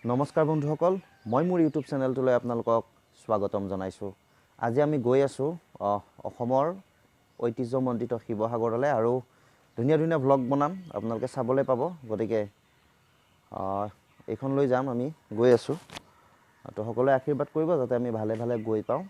নমস্কাৰ বন্ধুসকল, মই মোৰ ইউটিউব চেনেলটোলৈ আপোনালোকক স্বাগতম জনাইছোঁ। আজি আমি গৈ আছোঁ অসমৰ ঐতিহ্যমণ্ডিত শিৱসাগৰলৈ আৰু ধুনীয়া ধুনীয়া ভ্লগ বনাম, আপোনালোকে চাবলৈ পাব। গতিকে এইখন লৈ যাম, আমি গৈ আছোঁ। তো সকলোৱে আশীৰ্বাদ কৰিব যাতে আমি ভালে ভালে গৈ পাওঁ।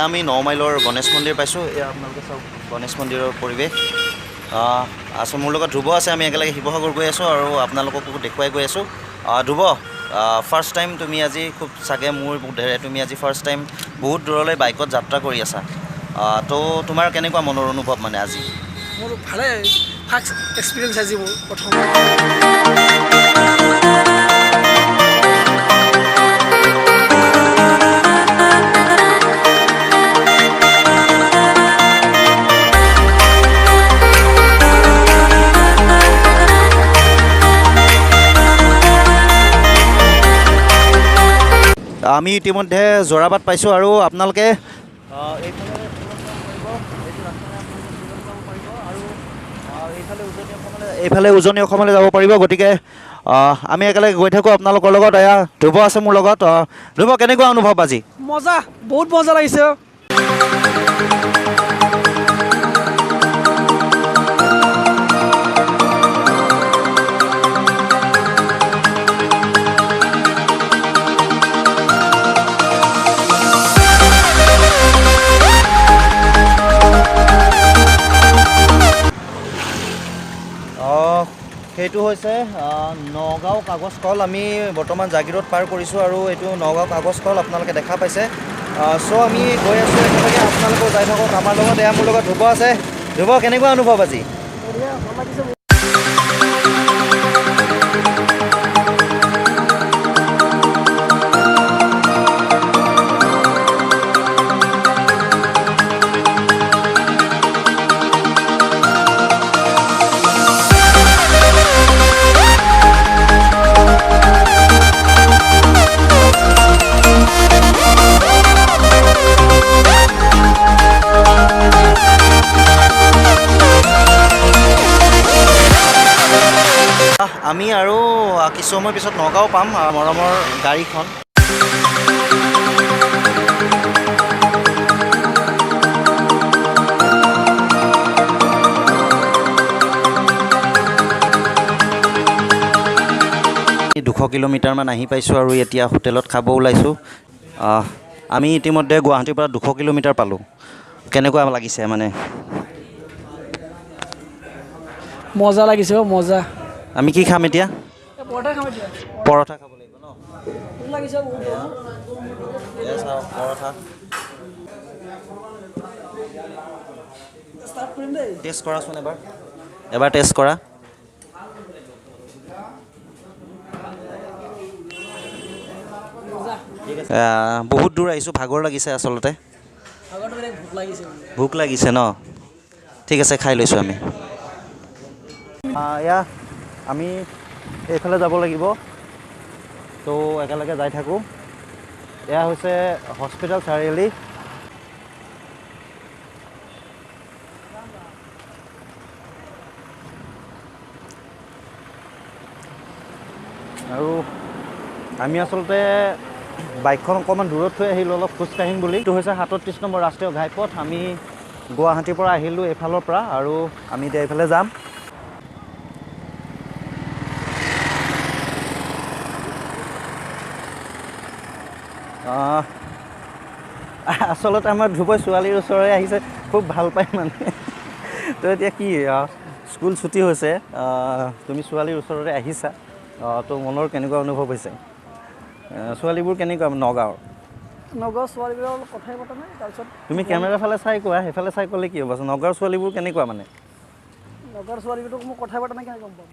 আমি 9 মাইলৰ গণেশ মন্দিৰ পাইছোঁ। এয়া আপোনালোকে চাওক গণেশ মন্দিৰৰ পৰিৱেশ। আছোঁ মোৰ লগত ধ্ৰুৱ আছে। আমি একেলগে শিৱসাগৰ গৈ আছোঁ আৰু আপোনালোককো দেখুৱাই গৈ আছোঁ। ধ্ৰুৱ, ফাৰ্ষ্ট টাইম তুমি আজি খুব চাগে মোৰ বোধেৰে তুমি আজি ফাৰ্ষ্ট টাইম বহুত দূৰলৈ বাইকত যাত্ৰা কৰি আছা। তো তোমাৰ কেনেকুৱা মনৰ অনুভৱ মানে আজি? মোৰ ভালে ফাৰ্ষ্ট এক্সপিৰিয়েঞ্চ আজি মোৰ প্ৰথম। আমি ইতিমধ্যে যোৰাবাট পাইছোঁ আৰু আপোনালোকে এইফালে উজনি অসমলৈ যাব পাৰিব। গতিকে আমি একেলগে গৈ থাকোঁ আপোনালোকৰ লগত। এয়া ধ্ৰুৱ আছে মোৰ লগত। ধ্ৰুৱ, কেনেকুৱা অনুভৱ আজি? মজা, বহুত মজা লাগিছে। সেইটো হৈছে নগাঁও কাগজ কল। আমি বৰ্তমান জাগিৰোড পাৰ কৰিছোঁ আৰু এইটো নগাঁও কাগজ কল আপোনালোকে দেখা পাইছে। চ' আমি গৈ আছোঁ একেলগে, আপোনালোকেও যাই থাকক আমাৰ লগত। এয়া মোৰ লগত ধ্ৰুৱ আছে। ধ্ৰুৱ, কেনেকুৱা অনুভৱ আজি? আমি আৰু কিছু সময় পিছত নগাঁও পাম। মৰমৰ গাড়ীখন দুশ কিলোমিটাৰমান আহি পাইছোঁ আৰু এতিয়া হোটেলত খাব ওলাইছোঁ। আমি ইতিমধ্যে গুৱাহাটীৰ পৰা 200 কিলোমিটাৰ পালোঁ। কেনেকুৱা লাগিছে মানে? মজা লাগিছে, মজা। আমি কি খাম এতিয়া? পৰঠা খাব লাগিব ন? পৰঠা টেষ্ট কৰাচোন এবাৰ টেষ্ট কৰা। বহুত দূৰ আহিছোঁ, ভাগৰ লাগিছে আচলতে। ভোক লাগিছে ন? ঠিক আছে, খাই লৈছোঁ আমি। এয়া আমি এইফালে যাব লাগিব, তো একেলগে যাই থাকোঁ। এয়া হৈছে হস্পিটেল চাৰিআলি। আৰু আমি আচলতে বাইকখন অকণমান দূৰত থৈ আহিলোঁ অলপ খোজকাঢ়িম বুলি। এইটো হৈছে 37 নম্বৰ ৰাষ্ট্ৰীয় ঘাইপথ। আমি গুৱাহাটীৰ পৰা আহিলোঁ এইফালৰ পৰা, আৰু আমি এতিয়া এইফালে যাম। আচলতে আমাৰ ধ্ৰুৱই ছোৱালীৰ ওচৰলৈ আহিছে, খুব ভাল পায় মানে। তো এতিয়া কি স্কুল ছুটি হৈছে, তুমি ছোৱালীৰ ওচৰলৈ আহিছা, তো মনৰ কেনেকুৱা অনুভৱ হৈছে? ছোৱালীবোৰ কেনেকুৱা নগাঁৱৰ? নগাঁৱৰ ছোৱালীবোৰৰ অলপ কথাই পতা নাই। তাৰপিছত তুমি কেমেৰাৰ ফালে চাই কোৱা, সেইফালে চাই ক'লে কি হ'ব? নগাঁৱৰ ছোৱালীবোৰ কেনেকুৱা মানে? নগাঁৱৰ ছোৱালীবোৰক মোক কথাই পতা নাই, কেনেকৈ গম পাম?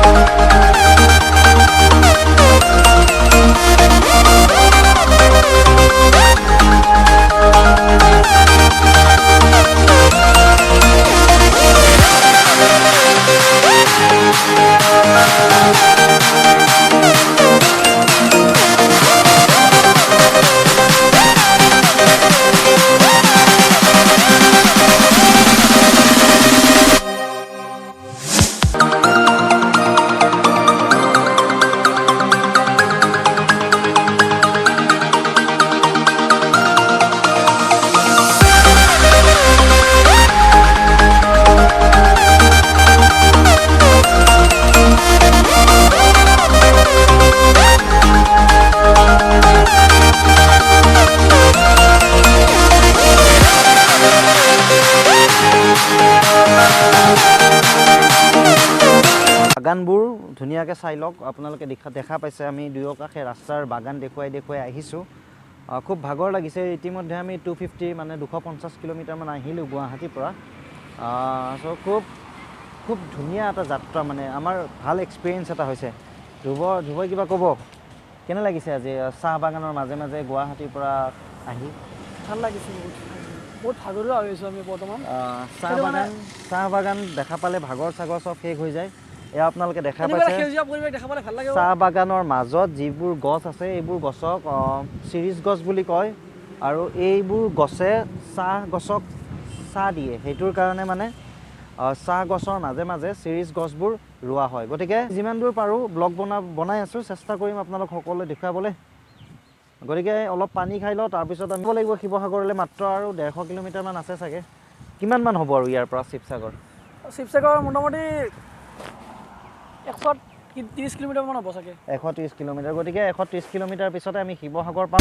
বাগানবোৰ ধুনীয়াকৈ চাই লওক। আপোনালোকে দেখা পাইছে আমি দুয়ো কাষে ৰাস্তাৰ বাগান দেখুৱাই আহিছোঁ। খুব ভাগৰ লাগিছে। ইতিমধ্যে আমি 250 মানে 250 কিলোমিটাৰমান আহিলোঁ গুৱাহাটীৰ পৰা। চ' খুব ধুনীয়া এটা যাত্ৰা, মানে আমাৰ ভাল এক্সপিৰিয়েঞ্চ এটা হৈছে। ধ্ৰুৱই কিবা ক'ব? কেনে লাগিছে আজি চাহ বাগানৰ মাজে মাজে গুৱাহাটীৰ পৰা আহি? ভাল লাগিছে, বহুত ভাগৰুৱা হৈ আছোঁ আমি বৰ্তমান। চাহ বাগান দেখা পালে ভাগৰ চাগৰ চব শেষ হৈ যায়। এয়া আপোনালোকে দেখা পাইছে চাহ বাগানৰ মাজত যিবোৰ গছ আছে, এইবোৰ গছক চিৰিজ গছ বুলি কয়, আৰু এইবোৰ গছে চাহ গছক চাহ দিয়ে। সেইটোৰ কাৰণে মানে চাহ গছৰ মাজে মাজে চিৰিজ গছবোৰ ৰোৱা হয়। গতিকে যিমান দূৰ পাৰোঁ ব্লগ বনাই আছোঁ, চেষ্টা কৰিম আপোনালোক সকলোৱে দেখুৱাবলৈ। গতিকে অলপ পানী খাই লওঁ, তাৰপিছত আমি লাগিব শিৱসাগৰলৈ। মাত্ৰ আৰু 150 কিলোমিটাৰমান আছে চাগে। কিমানমান হ'ব আৰু ইয়াৰ পৰা শিৱসাগৰ? শিৱসাগৰ মোটামুটি 130 কিলোমিটাৰমান হ'ব চাগে। 130 কিলোমিটাৰ। গতিকে 130 কিলোমিটাৰ পিছতে আমি শিৱসাগৰ পাম।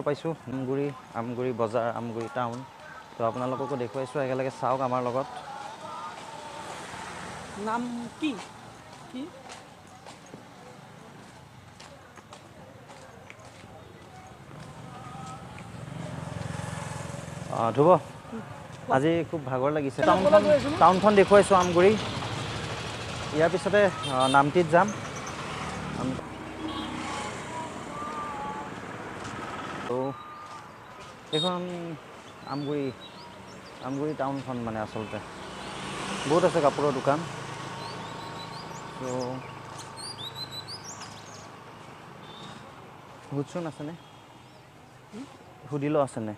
পাইছোঁ আমগুৰি বজাৰ, আমগুৰি টাউন। তো আপোনালোককো দেখুৱাইছোঁ, একেলগে চাওক আমাৰ লগত। নাম কি? ধ্ৰুৱ, আজি খুব ভাগৰ লাগিছে। টাউনখন দেখুৱাইছোঁ আমগুৰি। ইয়াৰ পিছতে নামটিত যাম। তো এইখন আমগুৰি টাউনখন মানে আচলতে বহুত আছে কাপোৰৰ দোকান। তো সুধচোন আছেনে, সুধিলেও আছেনে?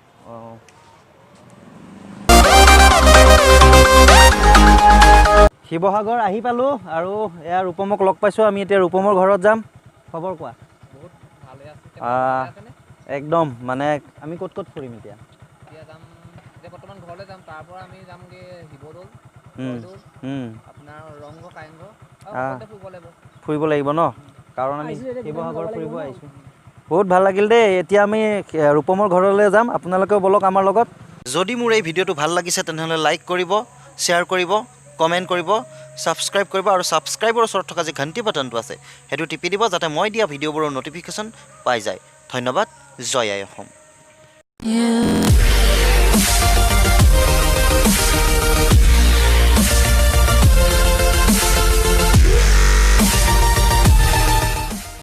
শিৱসাগৰ আহি পালোঁ, আৰু এয়া ৰূপমক লগ পাইছোঁ। আমি এতিয়া ৰূপমৰ ঘৰত যাম। খবৰ কোৱা? একদম মানে আমি ক'ত ক'ত ফুৰিম এতিয়া এতিয়া যাম এতিয়া বৰ্তমান ঘৰলৈ যাম তাৰ পৰা আমি যামগৈ শিৱদৌল উম, জয়দৌল উম, আপোনাৰ ৰংঘৰ কাৰেংঘৰ আৰু আহ, সকলোতে ফুৰিব লাগিব ফুৰিব লাগিব ন কাৰণ আমি আহিছোঁ এতিয়া শিৱসাগৰ গোটেইখিনি যাব ফুৰিব লাগিব ন? আহিছোঁ বহুত ভাল লাগিল দেই এতিয়া আমি ৰূপমৰ ঘৰলৈ যাম আপোনালোকেও ব'লক আমাৰ লগত যদি মোৰ এই ভিডিঅ'টো ভাল লাগিছে তেনেহ'লে লাইক কৰিব শ্বেয়াৰ কৰিব কমেণ্ট কৰিব ছাবস্ক্ৰাইব কৰিব আৰু ছাবস্ক্ৰাইবৰ ওচৰত থকা যি ঘণ্টি বাটনটো আছে সেইটো টিপি দিব যাতে মই দিয়া ভিডিঅ'বোৰৰ ন'টিফিকেশ্যন পাই যায় ধন্যবাদ জয় আই অসম